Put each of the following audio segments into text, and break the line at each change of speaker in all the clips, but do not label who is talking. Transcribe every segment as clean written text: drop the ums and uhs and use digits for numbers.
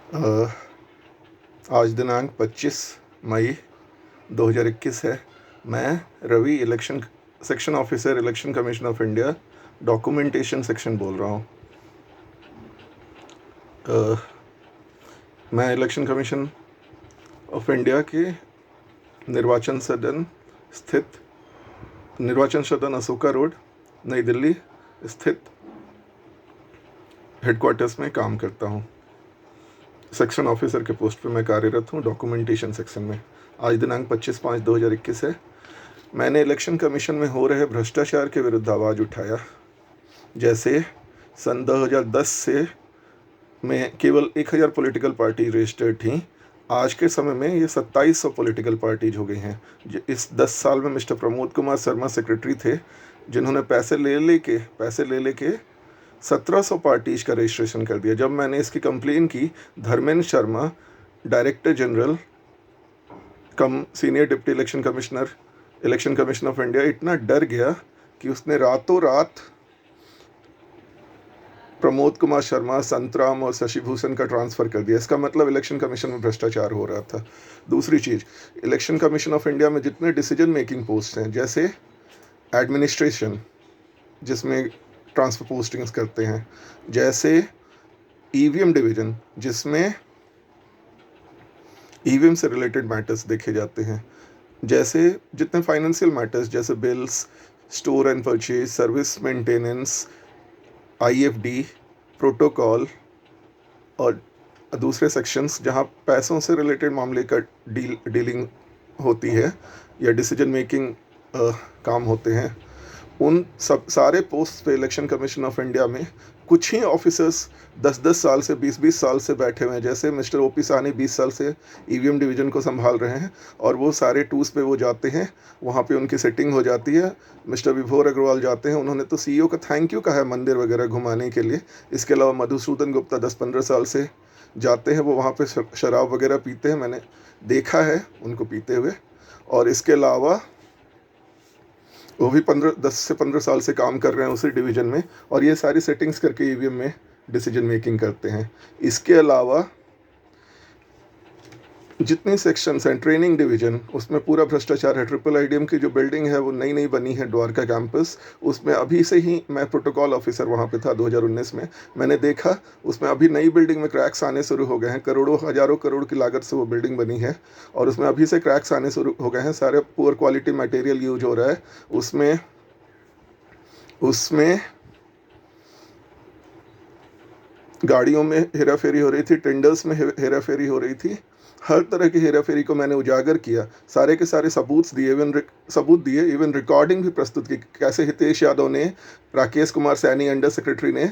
अ, आज दिनांक 25 मई 2021 है। मैं Ravi election section officer, election commission of India, documentation section बोल रहा हूँ। मैं इलेक्शन कमीशन ऑफ इंडिया के निर्वाचन सदन अशोका रोड, नई दिल्ली स्थित हेडक्वार्टर्स में काम करता हूँ। सेक्शन ऑफिसर के पोस्ट पे मैं कार्यरत हूँ, डॉक्यूमेंटेशन सेक्शन में। आज दिनांक 25/5/2021 है। मैंने इलेक्शन कमीशन में हो रहे भ्रष्टाचार के विरुद्ध आवाज़ उठाया। जैसे सन 2010 से में केवल 1000 पॉलिटिकल पार्टी रजिस्टर्ड थीं, आज के समय में ये 2700 पॉलिटिकल पार्टीज हो गई हैं। इस 10 साल में मिस्टर प्रमोद कुमार शर्मा सेक्रेटरी थे, जिन्होंने पैसे ले लेके 1700 पार्टीज का रजिस्ट्रेशन कर दिया। जब मैंने इसकी कंप्लेन की, Dharmendra Sharma, director general come senior deputy election commission of India, इतना डर गया कि उसने रातों रात प्रमोद कुमार शर्मा, संतराम और शशिभूषण का ट्रांसफ़र कर दिया। इसका मतलब इलेक्शन कमीशन में भ्रष्टाचार हो रहा था। दूसरी चीज़, इलेक्शन कमीशन ऑफ इंडिया में जितने डिसीजन मेकिंग पोस्ट हैं, जैसे एडमिनिस्ट्रेशन जिसमें ट्रांसफ़र पोस्टिंग्स करते हैं, जैसे ईवीएम डिवीज़न जिसमें ईवीएम से रिलेटेड मैटर्स देखे जाते हैं, जैसे जितने फाइनेंशियल मैटर्स जैसे bills, store and purchase, service maintenance, IFD, protocol और दूसरे सेक्शंस जहां पैसों से रिलेटेड मामले का डीलिंग होती है या डिसीजन मेकिंग काम होते हैं, उन सब सारे पोस्ट पे इलेक्शन कमीशन ऑफ इंडिया में कुछ ही ऑफिसर्स 10-10 साल से 20-20 साल से बैठे हुए हैं। जैसे मिस्टर ओपी साहनी 20 साल से ईवीएम डिवीज़न को संभाल रहे हैं और वो सारे टूर्स पे वो जाते हैं, वहाँ पे उनकी सेटिंग हो जाती है। मिस्टर विभोर अग्रवाल जाते हैं, उन्होंने तो सीईओ का थैंक यू कहा है मंदिर वगैरह घुमाने के लिए। इसके अलावा मधुसूदन गुप्ता 10-15 साल से जाते हैं, वो वहाँ पे शराब वगैरह पीते हैं, मैंने देखा है उनको पीते हुए। और इसके अलावा वो भी 10 से 15 साल से काम कर रहे हैं उसी डिवीज़न में, और ये सारी सेटिंग्स करके ईवीएम में डिसीजन मेकिंग करते हैं। इसके अलावा जितने सेक्शंस हैं, ट्रेनिंग डिवीज़न, उसमें पूरा भ्रष्टाचार है। ट्रिपल आईडीएम की जो बिल्डिंग है वो नई बनी है, द्वारका कैंपस, उसमें अभी से ही मैं प्रोटोकॉल ऑफिसर वहाँ पे था 2019 में, मैंने देखा उसमें अभी नई बिल्डिंग में क्रैक्स आने शुरू हो गए हैं। करोड़ों हज़ारों करोड़ की लागत से वो बिल्डिंग बनी है और उसमें अभी से क्रैक्स आने शुरू हो गए हैं। सारे पुअर क्वालिटी मटेरियल यूज हो रहा है उसमें गाड़ियों में हेराफेरी हो रही थी, टेंडर्स में हेराफेरी हो रही थी। हर तरह की हेराफेरी को मैंने उजागर किया, सारे के सारे सबूत दिए, इवन रिकॉर्डिंग भी प्रस्तुत की। कैसे हितेश यादव ने, राकेश कुमार सैनी अंडर सेक्रेटरी ने,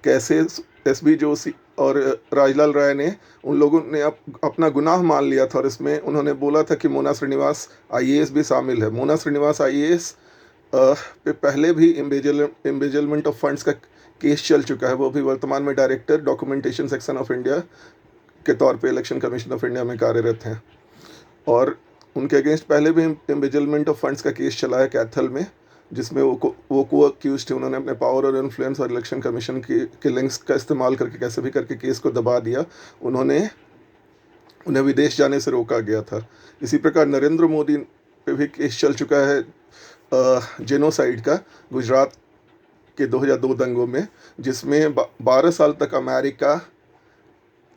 कैसे एसबी जोशी और राजलाल राय ने, उन लोगों ने अपना गुनाह मान लिया था और इसमें उन्होंने बोला था कि मोना श्रीनिवास आईएएस भी शामिल है। मोना श्रीनिवास आईएएस पे पहले भी एम्बेजलमेंट ऑफ फंड्स का केस चल चुका है। वो भी वर्तमान में director documentation section of India के तौर पे इलेक्शन कमीशन ऑफ इंडिया में कार्यरत हैं, और उनके अगेंस्ट पहले भी एम्बेजलमेंट ऑफ फंड्स का केस चला है कैथल में, जिसमें वो को अक्यूज थे। उन्होंने अपने पावर और इन्फ्लुएंस और इलेक्शन कमीशन के लिंक्स का इस्तेमाल करके कैसे भी करके केस को दबा दिया। उन्हें विदेश जाने से रोका गया था। इसी प्रकार नरेंद्र मोदी पे भी केस चल चुका है जेनोसाइड का, गुजरात के 2002 दंगों में, जिसमें 12 साल तक America,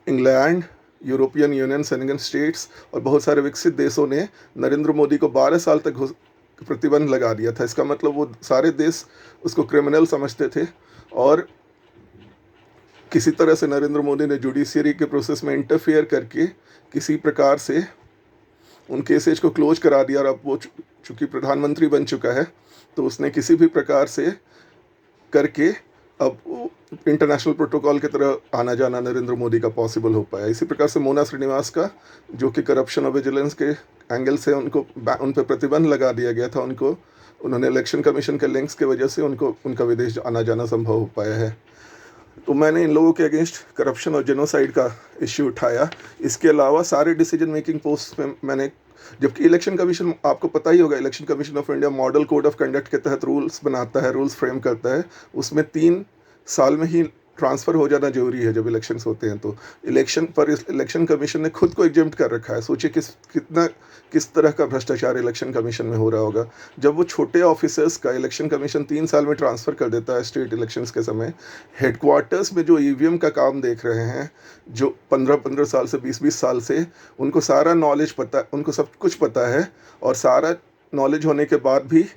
England, European Union, Schengen states और बहुत सारे विकसित देशों ने नरेंद्र मोदी को 12 साल तक प्रतिबंध लगा दिया था। इसका मतलब वो सारे देश उसको क्रिमिनल समझते थे और किसी तरह से नरेंद्र मोदी ने जुडिशियरी के प्रोसेस में इंटरफेयर करके किसी प्रकार से उन केसेज को क्लोज करा दिया। और अब वो चूँकि प्रधानमंत्री बन चुका है, तो उसने किसी भी प्रकार से करके अब इंटरनेशनल प्रोटोकॉल की तरह आना जाना नरेंद्र मोदी का पॉसिबल हो पाया। इसी प्रकार से मोना श्रीनिवास का, जो कि करप्शन और विजिलेंस के एंगल से उन पर प्रतिबंध लगा दिया गया था, उन्होंने इलेक्शन कमीशन के लिंक्स की वजह से उनका विदेश आना जाना संभव हो पाया है। तो मैंने इन लोगों के अगेंस्ट करप्शन और जेनोसाइड का इश्यू उठाया। इसके अलावा सारे डिसीजन मेकिंग पोस्ट में मैंने, जबकि इलेक्शन कमीशन, आपको पता ही होगा, election commission of India model code of conduct के तहत रूल्स बनाता है, रूल्स फ्रेम करता है। उसमें 3 साल में ही ट्रांसफ़र हो जाना ज़रूरी है जब इलेक्शंस होते हैं तो। इलेक्शन कमीशन ने खुद को एग्जेम्प्ट कर रखा है। सोचिए किस तरह का भ्रष्टाचार इलेक्शन कमीशन में हो रहा होगा। जब वो छोटे ऑफिसर्स का इलेक्शन कमीशन 3 साल में ट्रांसफ़र कर देता है स्टेट इलेक्शंस के समय, हेडक्वार्टर्स में जो ईवीएम का काम देख रहे हैं, जो 15-15 साल से 20-20 साल से, उनको सारा नॉलेज पता, उनको सब कुछ पता है, और सारा नॉलेज होने के बाद भी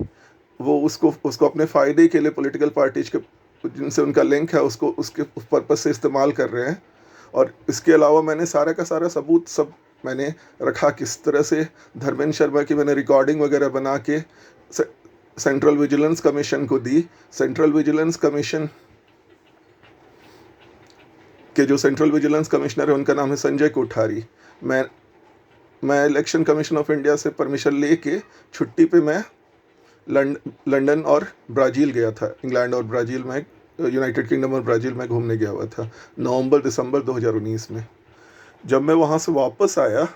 वो उसको अपने फ़ायदे के लिए पॉलिटिकल पार्टीज के जिनसे उनका लिंक है उसको उसके उस पर्पज़ से इस्तेमाल कर रहे हैं। और इसके अलावा मैंने सारा का सारा सबूत सब मैंने रखा, किस तरह से धर्मेंद्र शर्मा की मैंने रिकॉर्डिंग वगैरह बना के सेंट्रल विजिलेंस कमीशन को दी। सेंट्रल विजिलेंस कमीशन के जो सेंट्रल विजिलेंस कमिश्नर है उनका नाम है संजय कोठारी। मैं इलेक्शन कमीशन ऑफ इंडिया से परमिशन लेके छुट्टी पे मैं लंदन और ब्राज़ील गया था। इंग्लैंड और ब्राज़ील में, यूनाइटेड किंगडम और ब्राज़ील में घूमने गया हुआ था नवंबर-दिसंबर 2019 में। जब मैं वहाँ से वापस आया,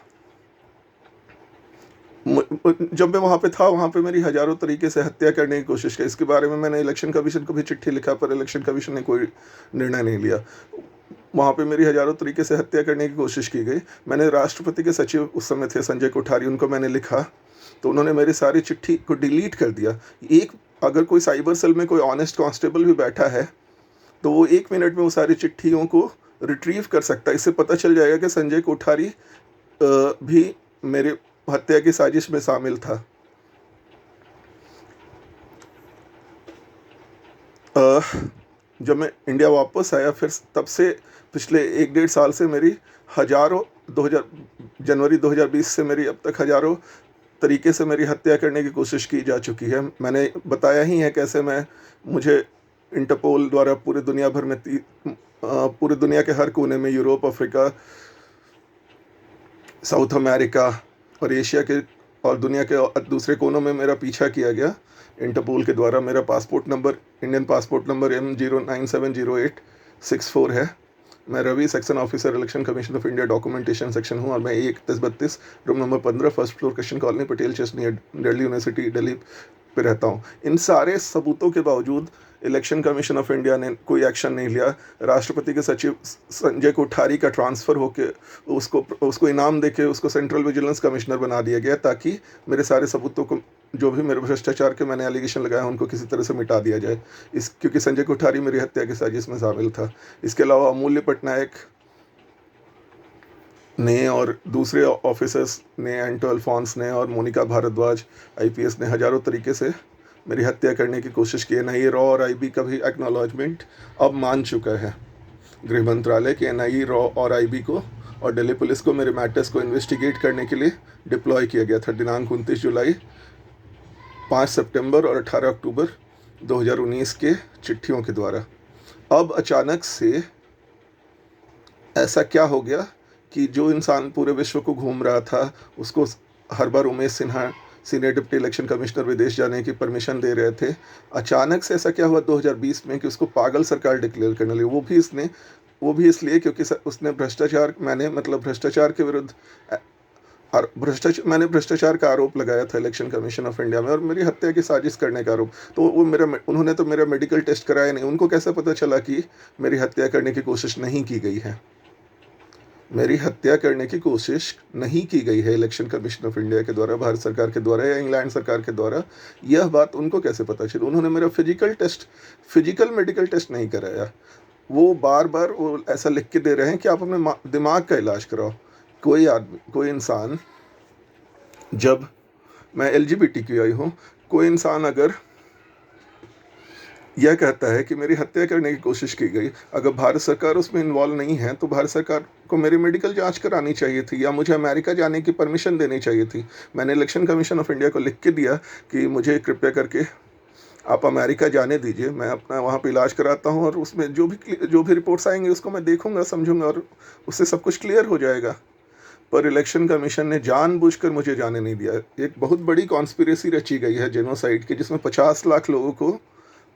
जब मैं वहाँ पे था, वहाँ पे मेरी हज़ारों तरीके से हत्या करने की कोशिश की। इसके बारे में मैंने इलेक्शन कमीशन को भी चिट्ठी लिखा, पर इलेक्शन कमीशन ने कोई निर्णय नहीं लिया। वहाँ पे मेरी हज़ारों तरीके से हत्या करने की कोशिश की गई। मैंने राष्ट्रपति के सचिव उस समय थे संजय कोठारी, उनको मैंने लिखा तो उन्होंने मेरी सारी चिट्ठी को डिलीट कर दिया। अगर कोई साइबर सेल में कोई ऑनेस्ट कांस्टेबल भी बैठा है तो वो 1 मिनट में वो सारी चिट्ठियों को रिट्रीव कर सकता है। इससे पता चल जाएगा कि संजय कोठारी भी मेरे हत्या की साजिश में शामिल था। जब मैं इंडिया वापस आया, फिर तब से पिछले 1-1.5 साल से मेरी हज़ारों जनवरी 2020 से मेरी अब तक हज़ारों तरीके से मेरी हत्या करने की कोशिश की जा चुकी है। मैंने बताया ही है कैसे मुझे इंटरपोल द्वारा पूरे दुनिया भर में पूरे दुनिया के हर कोने में, यूरोप, अफ्रीका, साउथ अमेरिका और एशिया के और दुनिया के दूसरे कोनों में मेरा पीछा किया गया इंटरपोल के द्वारा। मेरा passport number, Indian passport number M097086 है। मैं Ravi, section officer, election commission of India, documentation section हूँ, और मैं 3132 room number 15 first floor, Christian colony, Patel chest, near Delhi university, Delhi पे रहता हूँ। इन सारे सबूतों के बावजूद इलेक्शन कमीशन ऑफ इंडिया ने कोई एक्शन नहीं लिया। राष्ट्रपति के सचिव संजय कोठारी का ट्रांसफ़र होके उसको इनाम देके उसको सेंट्रल विजिलेंस कमिश्नर बना दिया गया, ताकि मेरे सारे सबूतों को, जो भी मेरे भ्रष्टाचार के मैंने एलिगेशन लगाए, उनको किसी तरह से मिटा दिया जाए। क्योंकि संजय कोठारी मेरी हत्या की साजिश में शामिल था। इसके अलावा अमूल्य पटनायक ने और दूसरे ऑफिसर्स ने, एंटो अल्फोंस ने और मोनिका भारद्वाज IPS ने हज़ारों तरीके से मेरी हत्या करने की कोशिश की है। NIA, रॉ और IB का भी एक्नॉलेजमेंट अब मान चुका है गृह मंत्रालय के। NIA, रॉ और IB को और दिल्ली पुलिस को मेरे मैटर्स को इन्वेस्टिगेट करने के लिए डिप्लॉय किया गया था दिनांक 29 जुलाई, 5 सितंबर और 18 अक्टूबर 2019 के चिट्ठियों के द्वारा। अब अचानक से ऐसा क्या हो गया कि जो इंसान पूरे विश्व को घूम रहा था, उसको हर बार Umesh Sinha, senior deputy election commissioner, विदेश जाने की परमिशन दे रहे थे, अचानक से ऐसा क्या हुआ 2020 में कि उसको पागल सरकार डिक्लेयर करने लगी। वो भी इसलिए क्योंकि उसने भ्रष्टाचार के विरुद्ध मैंने भ्रष्टाचार का आरोप लगाया था इलेक्शन कमीशन ऑफ इंडिया में, और मेरी हत्या की साजिश करने का आरोप। तो उन्होंने तो मेरा मेडिकल टेस्ट कराया नहीं। उनको कैसे पता चला कि मेरी हत्या करने की कोशिश नहीं की गई है? मेरी हत्या करने की कोशिश नहीं की गई है इलेक्शन कमीशन ऑफ इंडिया के द्वारा, भारत सरकार के द्वारा या इंग्लैंड सरकार के द्वारा। यह बात उनको कैसे पता चली? उन्होंने मेरा फिजिकल मेडिकल टेस्ट नहीं कराया। वो बार बार वो ऐसा लिख के दे रहे हैं कि आप अपने दिमाग का इलाज कराओ। कोई इंसान, जब मैं LGBTQI हूँ, कोई इंसान अगर यह कहता है कि मेरी हत्या करने की कोशिश की गई, अगर भारत सरकार उसमें इन्वॉल्व नहीं है तो भारत सरकार को मेरी मेडिकल जांच करानी चाहिए थी, या मुझे अमेरिका जाने की परमिशन देनी चाहिए थी। मैंने इलेक्शन कमीशन ऑफ इंडिया को लिख के दिया कि मुझे कृपया करके आप अमेरिका जाने दीजिए, मैं अपना वहाँ पे इलाज कराता हूँ, और उसमें जो भी रिपोर्ट्स आएंगे उसको मैं देखूँगा, समझूंगा, और उससे सब कुछ क्लियर हो जाएगा। पर इलेक्शन कमीशन ने जानबूझकर मुझे जाने नहीं दिया। एक बहुत बड़ी कॉन्स्पिरेसी रची गई है जेनोसाइड की, जिसमें 50 लाख लोगों को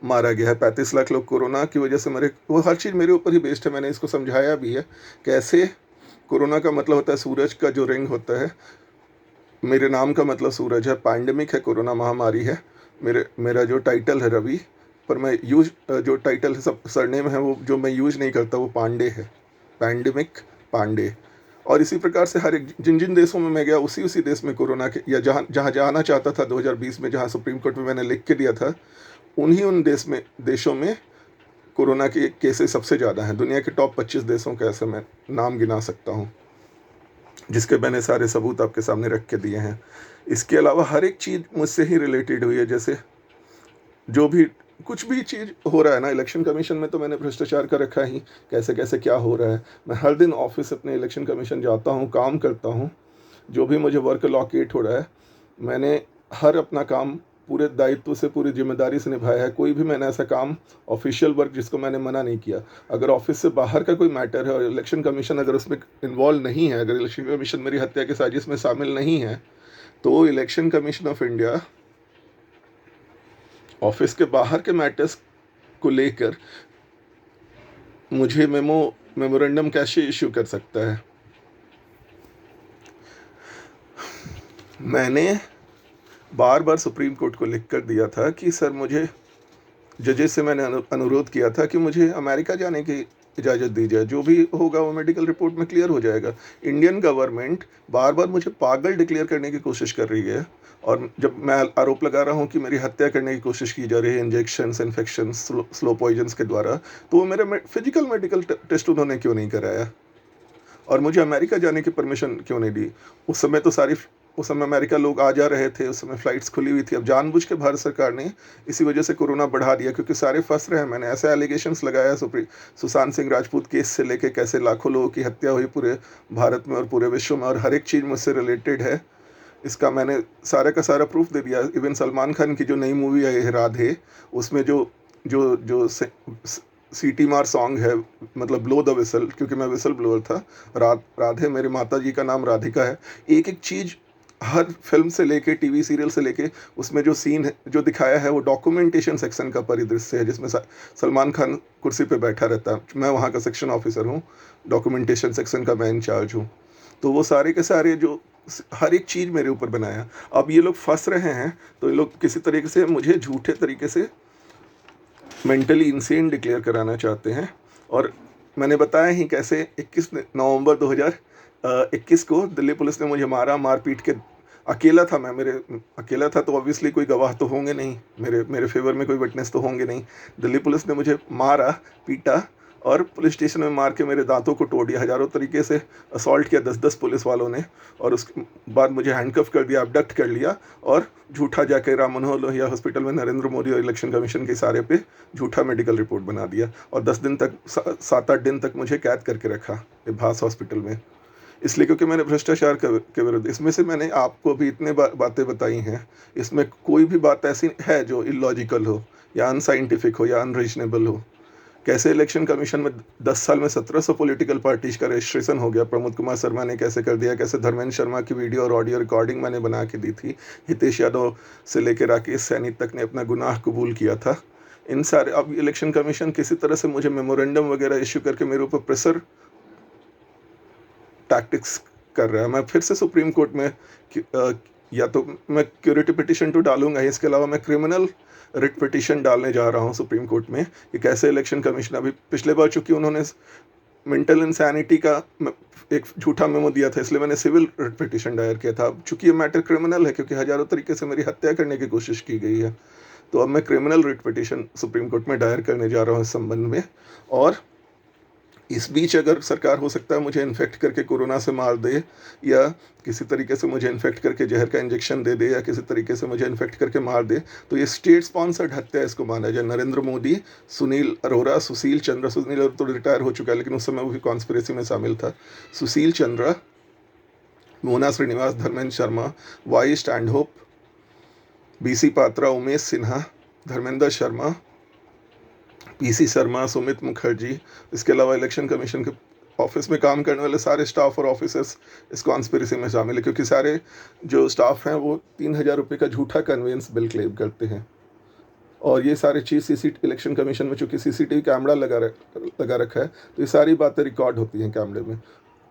मारा गया है। 35 लाख लोग कोरोना की वजह से मरे। वो हर चीज़ मेरे ऊपर ही बेस्ड है। मैंने इसको समझाया भी है कैसे कोरोना का मतलब होता है सूरज का जो रिंग होता है। मेरे नाम का मतलब सूरज है। पैंडेमिक है, कोरोना महामारी है। मेरा जो टाइटल है रवि, पर मैं जो टाइटल है, सब सरनेम है वो जो मैं यूज नहीं करता, वो पांडे है, पैंडेमिक पांडे। और इसी प्रकार से हर एक जिन जिन देशों में मैं गया, उसी उसी देश में कोरोना के, या जहाँ जहाँ जाना चाहता था 2020 में, जहाँ सुप्रीम कोर्ट में मैंने लिख के दिया था, उन देशों में कोरोना के केसेस सबसे ज़्यादा हैं। दुनिया के टॉप 25 देशों का ऐसे मैं नाम गिना सकता हूँ, जिसके मैंने सारे सबूत आपके सामने रख के दिए हैं। इसके अलावा हर एक चीज़ मुझसे ही रिलेटेड हुई है। जैसे जो भी कुछ भी चीज़ हो रहा है ना, इलेक्शन कमीशन में तो मैंने भ्रष्टाचार का रखा ही, कैसे कैसे क्या हो रहा है। मैं हर दिन ऑफिस अपने इलेक्शन कमीशन जाता हूँ, काम करता हूँ, जो भी मुझे वर्क अलॉकेट हो रहा है, मैंने हर अपना काम पूरे दायित्व से, पूरी जिम्मेदारी से निभाया है। कोई भी मैंने ऐसा काम, ऑफिशियल वर्क, जिसको मैंने मना नहीं किया। अगर ऑफिस से बाहर का कोई मैटर है और इलेक्शन कमीशन अगर उसमें इन्वॉल्व नहीं है, अगर इलेक्शन कमीशन मेरी हत्या की साजिश में शामिल नहीं है, तो election commission of India office के बाहर के मैटर्स को लेकर मुझे मेमोरेंडम कैसे इश्यू कर सकता है। मैंने बार बार सुप्रीम कोर्ट को लिख कर दिया था कि सर, मुझे जजेस से मैंने अनुरोध किया था कि मुझे अमेरिका जाने की इजाज़त दी जाए, जो भी होगा वो मेडिकल रिपोर्ट में क्लियर हो जाएगा। इंडियन गवर्नमेंट बार बार मुझे पागल डिक्लेयर करने की कोशिश कर रही है, और जब मैं आरोप लगा रहा हूँ कि मेरी हत्या करने की कोशिश की जा रही है इंजेक्शंस, इन्फेक्शन, स्लो पॉइजन्स के द्वारा, तो वो मेरा फिजिकल मेडिकल टेस्ट उन्होंने क्यों नहीं कराया, और मुझे अमेरिका जाने की परमिशन क्यों नहीं दी। उस समय अमेरिका लोग आ जा रहे थे, उस समय फ़्लाइट्स खुली हुई थी। अब जानबूझ के भारत सरकार ने इसी वजह से कोरोना बढ़ा दिया, क्योंकि सारे फंस रहे हैं। मैंने ऐसे एलिगेशंस लगाया, सुशांत सिंह राजपूत केस से लेके कैसे लाखों लोगों की हत्या हुई पूरे भारत में और पूरे विश्व में, और हर एक चीज़ मुझसे रिलेटेड है। इसका मैंने सारे का सारा प्रूफ दे दिया। इवन सलमान खान की जो नई मूवी आई है राधे, उसमें जो जो जो सीटी मार सॉन्ग है, मतलब ब्लो द विसल, क्योंकि मैं विसल ब्लोअर था। राधे, मेरे माता जी का नाम राधिका है। एक एक चीज़ हर फिल्म से लेके, टीवी सीरियल से लेके, उसमें जो सीन है, जो दिखाया है, वो डॉक्यूमेंटेशन सेक्शन का परिदृश्य है, जिसमें सलमान खान कुर्सी पे बैठा रहता है। मैं वहाँ का सेक्शन ऑफिसर हूँ, डॉक्यूमेंटेशन सेक्शन का मैं इंचार्ज हूँ। तो वो सारे के सारे जो हर एक चीज़ मेरे ऊपर बनाया। अब ये लोग फंस रहे हैं, तो ये लोग किसी तरीके से मुझे झूठे तरीके से मेंटली इंसेन डिक्लेयर कराना चाहते हैं। और मैंने बताया ही कैसे 21 नवंबर 2021 को दिल्ली पुलिस ने मुझे मारा, मारपीट के। अकेला था मैं, अकेला था, तो ऑब्वियसली कोई गवाह तो होंगे नहीं, मेरे फेवर में कोई विटनेस तो होंगे नहीं। दिल्ली पुलिस ने मुझे मारा, पीटा, और पुलिस स्टेशन में मार के मेरे दांतों को तोड़ दिया। हज़ारों तरीके से असॉल्ट किया 10-10 पुलिस वालों ने, और उसके बाद मुझे हैंडकफ कर दिया, अबडक्ट कर लिया, और झूठा जाके राम मनोहर लोहिया हॉस्पिटल में नरेंद्र मोदी और इलेक्शन कमीशन के इशारे पे झूठा मेडिकल रिपोर्ट बना दिया, और 10 दिन तक, 7-8 दिन तक मुझे कैद करके रखा इब्हास हॉस्पिटल में। इसलिए क्योंकि मैंने भ्रष्टाचार के विरुद्ध, इसमें से मैंने आपको भी इतने बातें बताई हैं, इसमें कोई भी बात ऐसी है जो इलॉजिकल हो, या अनसाइंटिफिक हो, या अनरीजनेबल हो। कैसे इलेक्शन कमीशन में 10 साल में 1700 पॉलिटिकल पार्टीज का रजिस्ट्रेशन हो गया, प्रमोद कुमार शर्मा ने कैसे कर दिया, कैसे धर्मेंद्र शर्मा की वीडियो और ऑडियो रिकॉर्डिंग मैंने बना के दी थी, हितेश यादव से लेकर राकेश सैनी तक ने अपना गुनाह कबूल किया था। इन सारे, अब इलेक्शन कमीशन किसी तरह से मुझे मेमोरेंडम वगैरह इश्यू करके मेरे ऊपर प्रेशर टैक्टिक्स कर रहा है। मैं फिर से सुप्रीम कोर्ट में या तो मैं क्यूरेटिव पिटिशन तो डालूंगा ही, इसके अलावा मैं क्रिमिनल रिट पिटिशन डालने जा रहा हूँ सुप्रीम कोर्ट में कि कैसे इलेक्शन कमीशन, अभी पिछले बार चूंकि उन्होंने मेंटल इंसैनिटी का एक झूठा मेमो दिया था, इसलिए मैंने सिविल रिट पिटिशन दायर किया था। चूंकि ये मैटर क्रिमिनल है, क्योंकि हज़ारों तरीके से मेरी हत्या करने की कोशिश की गई है, तो अब मैं criminal writ petition supreme court में दायर करने जा रहा हूँ इस संबंध में। और इस बीच अगर सरकार, हो सकता है, मुझे इन्फेक्ट करके कोरोना से मार दे, या किसी तरीके से मुझे इन्फेक्ट करके जहर का इंजेक्शन दे दे, या किसी तरीके से मुझे इन्फेक्ट करके मार दे, तो ये स्टेट स्पॉन्सर्ड हत्या इसको माना जाए। नरेंद्र मोदी, सुनील अरोड़ा, सुशील चंद्रा, सुनील तो रिटायर हो चुका है, लेकिन उस समय वो भी कॉन्स्पिरेसी में शामिल था, Sushil Chandra, Mona Srinivas, Dharmendra Sharma, Y Stanhope, BC Patra, Umesh Sinha, Dharmendra Sharma, PC Sharma, Sumit Mukherjee, इसके अलावा इलेक्शन कमीशन के ऑफिस में काम करने वाले सारे स्टाफ और ऑफिसर्स इस कॉन्स्पिरेसी में शामिल है, क्योंकि सारे जो स्टाफ हैं वो 3000 रुपये का झूठा कन्वेंस बिल क्लेम करते हैं। और ये सारी चीज़ इलेक्शन कमीशन में चूँकि CCTV कैमरा लगा रखा है, तो ये सारी बातें रिकॉर्ड होती हैं कैमरे में।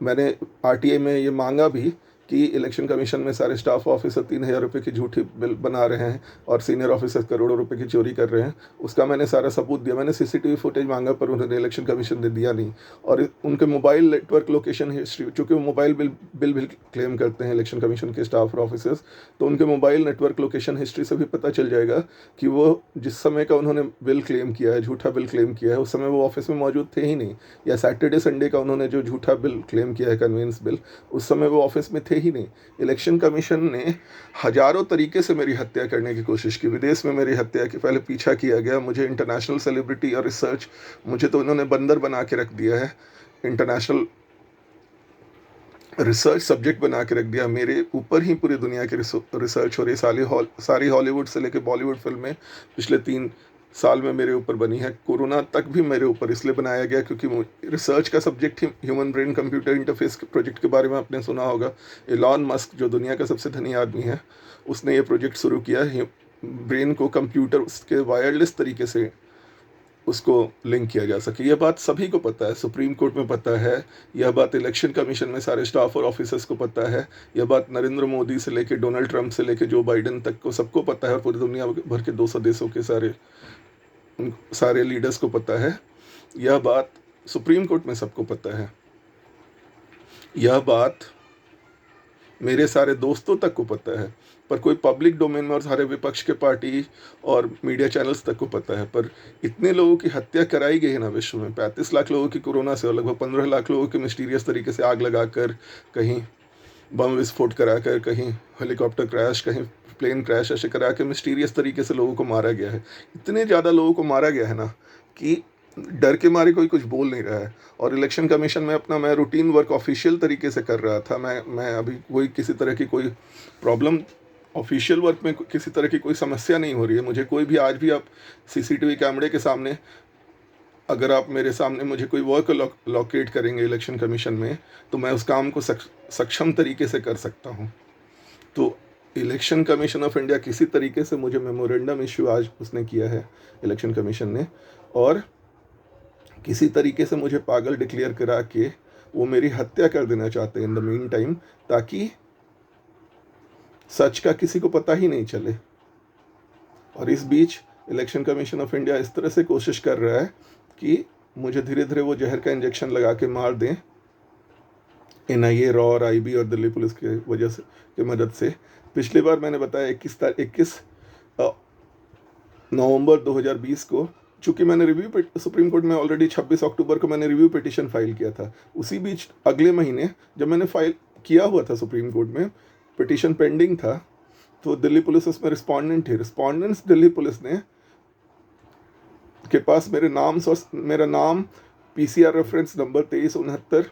मैंने RTI में ये मांगा भी कि इलेक्शन कमीशन में सारे स्टाफ ऑफिसर 3,000 रुपये की झूठी बिल बना रहे हैं और सीनियर ऑफिसर करोड़ों रुपए की चोरी कर रहे हैं, उसका मैंने सारा सबूत दिया। मैंने सीसीटीवी फुटेज मांगा पर उन्होंने इलेक्शन कमीशन ने दिया नहीं। और उनके मोबाइल नेटवर्क लोकेशन हिस्ट्री, चूँकि वो मोबाइल बिल भी क्लेम करते हैं इलेक्शन कमीशन के स्टाफ और ऑफिसर्स, तो उनके मोबाइल नेटवर्क लोकेशन हिस्ट्री से भी पता चल जाएगा कि वो जिस समय का उन्होंने बिल क्लेम किया है, झूठा बिल क्लेम किया है, उस समय वो ऑफिस में मौजूद थे ही नहीं। या सैटरडे संडे का उन्होंने जो झूठा बिल क्लेम किया है, कन्वेंस बिल, उस समय वो ऑफिस में थे ही नहीं। इलेक्शन कमीशन ने हजारों तरीके से मेरी हत्या करने की कोशिश की, विदेश में मेरी हत्या की, पहले पीछा किया गया, मुझे इंटरनेशनल सेलिब्रिटी और रिसर्च, मुझे तो इन्होंने बंदर बना के रख दिया है, इंटरनेशनल रिसर्च सब्जेक्ट बना के रख दिया। मेरे ऊपर ही पूरी दुनिया की रिसर्च हो रही, सारी हॉलीवुड से लेकर बॉलीवुड फिल्में पिछले 3 साल में मेरे ऊपर बनी है। कोरोना तक भी मेरे ऊपर इसलिए बनाया गया क्योंकि रिसर्च का सब्जेक्ट ही ह्यूमन ब्रेन कंप्यूटर इंटरफेस के प्रोजेक्ट के बारे में आपने सुना होगा। एलॉन मस्क जो दुनिया का सबसे धनी आदमी है, उसने ये प्रोजेक्ट शुरू किया, ब्रेन को कंप्यूटर उसके वायरलेस तरीके से उसको लिंक किया जा सके। यह बात सभी को पता है, सुप्रीम कोर्ट में पता है, यह बात इलेक्शन कमीशन में सारे स्टाफ और ऑफिसर्स को पता है, यह बात नरेंद्र मोदी से लेकर डोनाल्ड ट्रंप से लेकर जो बाइडेन तक को सबको पता है, पूरी दुनिया भर के 200 देशों के सारे लीडर्स को पता है। यह बात सुप्रीम कोर्ट में सबको पता है, यह बात मेरे सारे दोस्तों तक को पता है, पर कोई पब्लिक डोमेन में और सारे विपक्ष के पार्टी और मीडिया चैनल्स तक को पता है। पर इतने लोगों की हत्या कराई गई है ना विश्व में, 35 लाख लोगों की कोरोना से और लगभग 15 लाख लोगों की मिस्टीरियस तरीके से आग लगाकर, कहीं बम विस्फोट कराकर, कहीं हेलीकॉप्टर क्रैश, कहीं प्लेन क्रैश, ऐसे करा के मिस्टीरियस तरीके से लोगों को मारा गया है। इतने ज़्यादा लोगों को मारा गया है ना कि डर के मारे कोई कुछ बोल नहीं रहा है। और इलेक्शन कमीशन में अपना मैं रूटीन वर्क ऑफिशियल तरीके से कर रहा था। मैं अभी कोई किसी तरह की कोई प्रॉब्लम, ऑफिशियल वर्क में किसी तरह की कोई समस्या नहीं हो रही है मुझे। कोई भी आज भी आप सीसीटीवी कैमरे के सामने, अगर आप मेरे सामने मुझे कोई वर्क लोकेट करेंगे इलेक्शन कमीशन में, तो मैं उस काम को सक्षम तरीके से कर सकता हूँ। तो इलेक्शन कमीशन ऑफ इंडिया किसी तरीके से मुझे मेमोरेंडम इश्यू आज उसने किया है इलेक्शन कमीशन ने, और किसी तरीके से मुझे पागल डिक्लेयर करा के वो मेरी हत्या कर देना चाहते हैं इन द मीन टाइम, ताकि सच का किसी को पता ही नहीं चले। और इस बीच इलेक्शन कमीशन ऑफ इंडिया इस तरह से कोशिश कर रहा है कि मुझे धीरे धीरे वो जहर का इंजेक्शन लगा के मार दें, NIA, रॉ और IB और दिल्ली पुलिस के वजह से की मदद से। पिछली बार मैंने बताया 21 नवंबर 2020 को, चूँकि मैंने रिव्यू सुप्रीम कोर्ट में ऑलरेडी 26 अक्टूबर को मैंने रिव्यू पिटिशन फाइल किया था। उसी बीच अगले महीने जब मैंने फाइल किया हुआ था सुप्रीम कोर्ट में, पिटिशन पेंडिंग था, तो दिल्ली पुलिस उसमें रिस्पॉन्डेंट थे। रिस्पॉन्डेंट्स दिल्ली पुलिस ने के पास मेरा नाम PCR reference number 2369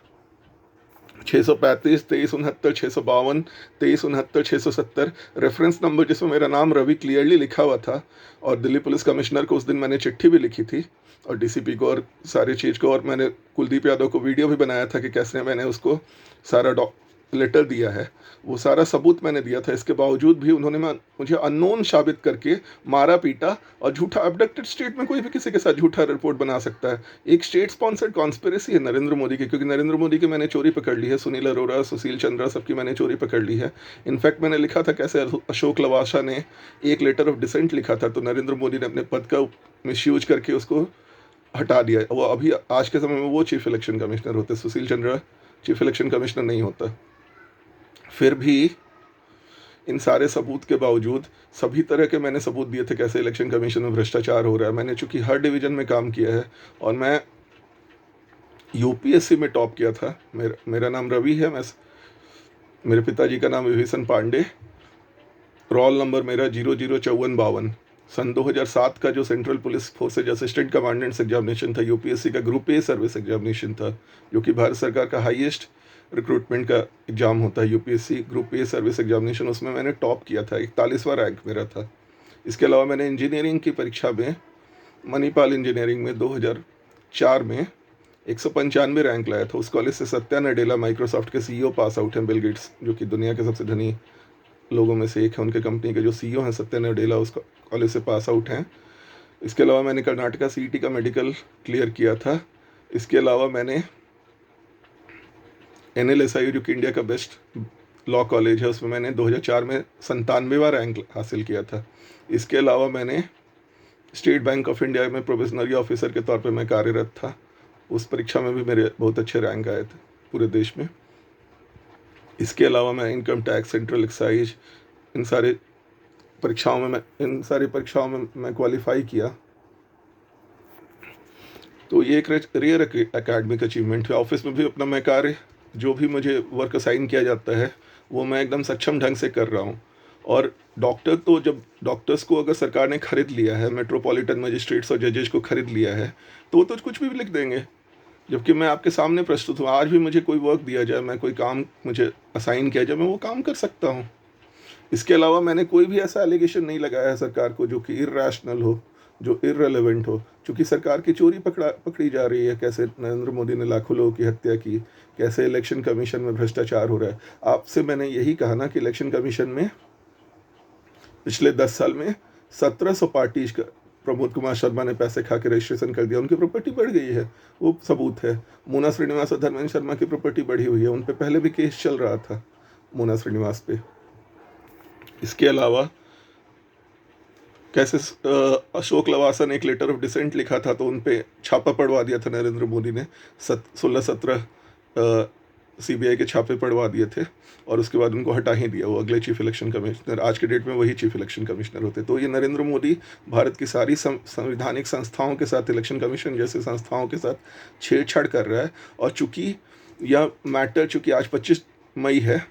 635 2369 652 2369 670 reference number, जिसमें मेरा नाम रवि क्लियरली लिखा हुआ था। और दिल्ली पुलिस कमिश्नर को उस दिन मैंने चिट्ठी भी लिखी थी, और DCP को और सारी चीज़ को, और मैंने कुलदीप यादव को वीडियो भी बनाया था कि कैसे मैंने उसको सारा लेटर दिया है। वो सारा सबूत मैंने दिया था। इसके बावजूद भी उन्होंने मुझे अननोन साबित करके मारा पीटा, और झूठा, अबडक्टेड स्टेट में कोई भी किसी के साथ झूठा रिपोर्ट बना सकता है। एक स्टेट स्पॉन्सर्ड कॉन्स्पिरेसी है नरेंद्र मोदी की, क्योंकि नरेंद्र मोदी की मैंने चोरी पकड़ ली है, सुनील अरोड़ा, सुशील चंद्रा, सबकी मैंने चोरी पकड़ ली है। इनफैक्ट मैंने लिखा था कैसे अशोक लवासा ने एक लेटर ऑफ डिसेंट लिखा था, तो नरेंद्र मोदी ने अपने पद का मिसयूज करके उसको हटा दिया। वो अभी आज के समय में वो चीफ इलेक्शन कमिश्नर होते, Sushil Chandra chief election commissioner नहीं होता। फिर भी इन सारे सबूत के बावजूद, सभी तरह के मैंने सबूत दिए थे कैसे इलेक्शन कमीशन में भ्रष्टाचार हो रहा है। मैंने चूंकि हर डिवीज़न में काम किया है, और मैं UPSC में टॉप किया था। मेरा नाम रवि है, मेरे पिताजी का नाम विभीषण पांडे, रोल नंबर मेरा 005452। सन 2007 का जो central police forces assistant commandants examination था, UPSC का ग्रुप A सर्विस एग्जामिनेशन था, जो कि भारत सरकार का हाईएस्ट रिक्रूटमेंट का एग्ज़ाम होता है, UPSC group A service examination. उसमें मैंने टॉप किया था, 41वां रैंक मेरा था। इसके अलावा मैंने इंजीनियरिंग की परीक्षा में, मणिपाल इंजीनियरिंग में 2004 में 195 रैंक लाया था। उस कॉलेज से सत्या नडेला, माइक्रोसॉफ्ट के CEO पास आउट हैं, बिल गेट्स, जो कि दुनिया के सबसे धनी लोगों में से एक है। उनके कंपनी के जो CEO हैं सत्या नडेला, उस कॉलेज से पास आउट हैं। इसके अलावा मैंने कर्नाटका CET का मेडिकल क्लियर किया था। इसके अलावा मैंने NLSIU, जो कि इंडिया का बेस्ट लॉ कॉलेज है, उसमें मैंने 2004 में 97वां रैंक हासिल किया था। इसके अलावा मैंने स्टेट बैंक ऑफ इंडिया में प्रोबेशनरी ऑफिसर के तौर पे मैं कार्यरत था। उस परीक्षा में भी मेरे बहुत अच्छे रैंक आए थे पूरे देश में। इसके अलावा मैं इनकम टैक्स, सेंट्रल एक्साइज, इन सारी परीक्षाओं में मैं क्वालिफाई किया। तो ये एक रियर एकेडमिक अचीवमेंट है। ऑफिस में भी अपना मैं कार्य, जो भी मुझे वर्क असाइन किया जाता है, वो मैं एकदम सक्षम ढंग से कर रहा हूँ। और जब डॉक्टर्स को अगर सरकार ने खरीद लिया है, मेट्रोपॉलिटन मजिस्ट्रेट्स और जजेस को खरीद लिया है, तो वो तो कुछ भी लिख देंगे। जबकि मैं आपके सामने प्रस्तुत हूँ, आज भी मुझे कोई वर्क दिया जाए, मैं कोई काम मुझे असाइन किया जाए, मैं वो काम कर सकता हूँ। इसके अलावा मैंने कोई भी ऐसा एलिगेशन नहीं लगाया है सरकार को जो कि इर्रेशनल हो, जो इररेलेवेंट हो। चूँकि सरकार की चोरी पकड़ी जा रही है, कैसे नरेंद्र मोदी ने लाखों लोगों की हत्या की, कैसे इलेक्शन कमीशन में भ्रष्टाचार हो रहा है। आपसे मैंने यही कहा ना कि इलेक्शन कमीशन में पिछले 10 साल में 1700 पार्टीज का प्रमोद कुमार शर्मा ने पैसे खा के रजिस्ट्रेशन कर दिया, उनकी प्रॉपर्टी बढ़ गई है, वो सबूत है। मोना श्रीनिवास और धर्मेंद्र शर्मा की प्रॉपर्टी बढ़ी हुई है, उन पर पहले भी केस चल रहा था मोना श्रीनिवास पे। इसके अलावा कैसे अशोक लवासा ने एक लेटर ऑफ डिसेंट लिखा था, तो उन पे छापा पड़वा दिया था नरेंद्र मोदी ने। 16-17 सीबीआई के छापे पड़वा दिए थे, और उसके बाद उनको हटा ही दिया। वो अगले चीफ इलेक्शन कमिश्नर, आज के डेट में वही चीफ इलेक्शन कमिश्नर होते। तो ये नरेंद्र मोदी भारत की सारी संवैधानिक संस्थाओं के साथ, इलेक्शन कमीशन जैसे संस्थाओं के साथ छेड़छाड़ कर रहा है। और चूंकि यह मैटर, चूंकि आज 25 मई है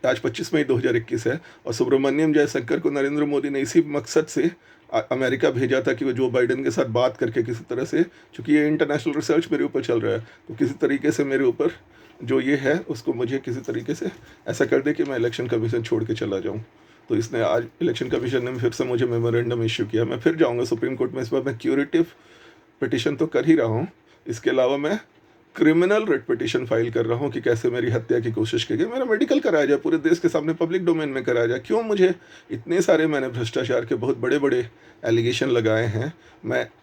आज 25 मई 2021 है, और सुब्रमण्यम जयशंकर को नरेंद्र मोदी ने इसी मकसद से अमेरिका भेजा था कि वो जो बाइडेन के साथ बात करके किसी तरह से, चूंकि ये इंटरनेशनल रिसर्च मेरे ऊपर चल रहा है, तो किसी तरीके से मेरे ऊपर जो ये है उसको मुझे किसी तरीके से ऐसा कर दे कि मैं इलेक्शन कमीशन छोड़ के चला जाऊँ। तो इसने आज इलेक्शन कमीशन ने फिर से मुझे मेमोरेंडम इश्यू किया। मैं फिर जाऊँगा सुप्रीम कोर्ट में। इस बार मैं क्यूरेटिव पिटिशन तो कर ही रहा हूँ, इसके अलावा मैं क्रिमिनल रिट पिटिशन फाइल कर रहा हूँ कि कैसे मेरी हत्या की कोशिश की गई, मेरा मेडिकल कराया जाए, पूरे देश के सामने पब्लिक डोमेन में कराया जाए। क्यों मुझे इतने सारे, मैंने भ्रष्टाचार के बहुत बड़े बड़े एलिगेशन लगाए हैं।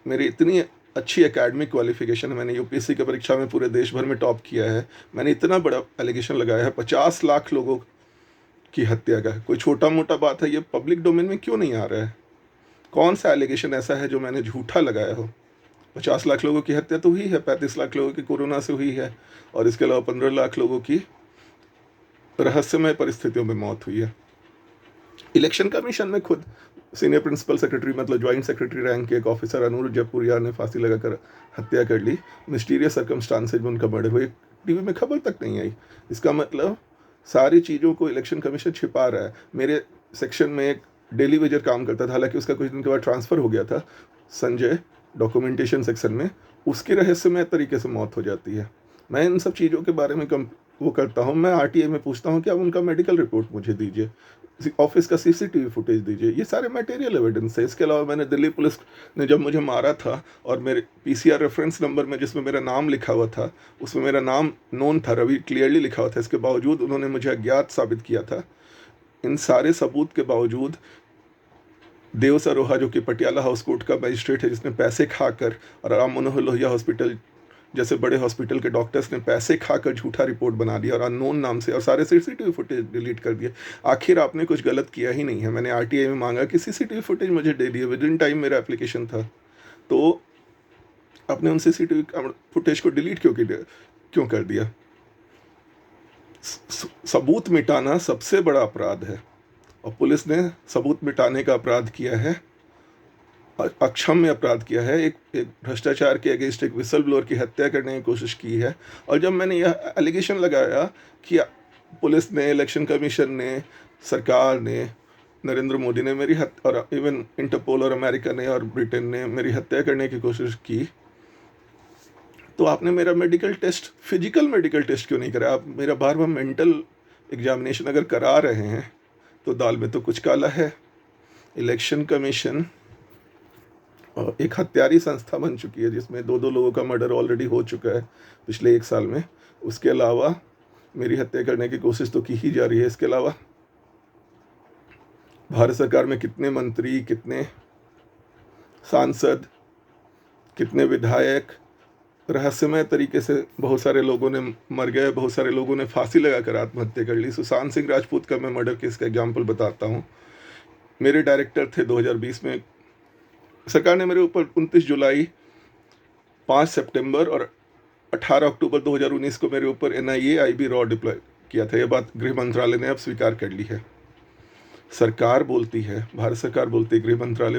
मेरी इतनी अच्छी एकेडमिक क्वालिफिकेशन है, मैंने यूपीएससी की परीक्षा में पूरे देश भर में टॉप किया है, मैंने इतना बड़ा एलिगेशन लगाया है 50 लाख लोगों की हत्या का। कोई छोटा मोटा बात है, ये पब्लिक डोमेन में क्यों नहीं आ रहा है? कौन सा एलिगेशन ऐसा है जो मैंने झूठा लगाया हो? 50 लाख लोगों की हत्या तो हुई है, 35 लाख लोगों की कोरोना से हुई है, और इसके अलावा 15 लाख लोगों की रहस्यमय परिस्थितियों में मौत हुई है। इलेक्शन कमीशन में खुद सीनियर प्रिंसिपल सेक्रेटरी, मतलब ज्वाइंट सेक्रेटरी रैंक के एक ऑफिसर अनुरुद्ध जयपुरिया ने फांसी लगाकर हत्या कर ली। मिस्टीरियस सर्कमस्टांसेज में उनका मर्डर हुआ, टीवी में खबर तक नहीं आई। इसका मतलब सारी चीज़ों को इलेक्शन कमीशन छिपा रहा है। मेरे सेक्शन में एक डेली वेजर काम करता था, हालांकि उसका कुछ दिन के बाद ट्रांसफ़र हो गया था संजय, डॉक्यूमेंटेशन सेक्शन में। उसकी रहस्यमय तरीके से मौत हो जाती है। मैं इन सब चीज़ों के बारे में वो करता हूँ। मैं आरटीआई में पूछता हूँ कि आप उनका मेडिकल रिपोर्ट मुझे दीजिए, ऑफिस का सीसीटीवी फुटेज दीजिए, ये सारे मटेरियल एविडेंस है। इसके अलावा मैंने दिल्ली पुलिस ने जब मुझे मारा था, और मेरे पीसीआर रेफरेंस नंबर में जिसमें मेरा नाम लिखा हुआ था, उसमें मेरा नाम नोन था, रवि क्लियरली लिखा हुआ था, इसके बावजूद उन्होंने मुझे अज्ञात साबित किया था। इन सारे सबूत के बावजूद देव सरोहा, जो कि पटियाला हाउस कोर्ट का मजिस्ट्रेट है, जिसने पैसे खाकर, और राम मनोहर लोहिया हॉस्पिटल जैसे बड़े हॉस्पिटल के डॉक्टर्स ने पैसे खाकर झूठा रिपोर्ट बना दिया और अननोन नाम से, और सारे सीसीटीवी फुटेज डिलीट कर दिए। आखिर आपने कुछ गलत किया ही नहीं है। मैंने आरटीआई में मांगा कि सीसीटीवी फुटेज मुझे दे दिए, विद इन टाइम मेरा एप्लीकेशन था, तो आपने उन सीसीटीवी फुटेज को डिलीट क्यों कर दिया? सबूत मिटाना सबसे बड़ा अपराध है, और पुलिस ने सबूत मिटाने का अपराध किया है, अक्षम्य अपराध किया है। एक भ्रष्टाचार के अगेंस्ट एक विसल ब्लोअर की हत्या करने की कोशिश की है। और जब मैंने यह एलिगेशन लगाया कि पुलिस ने, इलेक्शन कमीशन ने, सरकार ने, नरेंद्र मोदी ने मेरी हत्या, और इवन इंटरपोल और अमेरिका ने और ब्रिटेन ने मेरी हत्या करने की कोशिश की, तो आपने मेरा medical test, physical medical test क्यों नहीं करा? आप मेरा बार बार मेंटल एग्जामिनेशन अगर करा रहे हैं तो दाल में तो कुछ काला है। इलेक्शन कमीशन एक हत्यारी संस्था बन चुकी है, जिसमें 2-2 लोगों का मर्डर ऑलरेडी हो चुका है पिछले 1 साल में। उसके अलावा मेरी हत्या करने की कोशिश तो की ही जा रही है। इसके अलावा भारत सरकार में कितने मंत्री, कितने सांसद, कितने विधायक, रहस्यमय तरीके से बहुत सारे लोगों ने मर गए, बहुत सारे लोगों ने फांसी लगाकर आत्महत्या कर ली। सुशांत सिंह राजपूत का मैं मर्डर केस का एग्जाम्पल बताता हूँ। मेरे डायरेक्टर थे 2020 में, सरकार ने मेरे ऊपर 29 जुलाई, 5 सितंबर और 18 अक्टूबर 2019 को मेरे ऊपर NIA IB रॉ डिप्लॉय किया था। यह बात गृह मंत्रालय ने अब स्वीकार कर ली है। सरकार बोलती है, भारत सरकार बोलती है, गृह मंत्रालय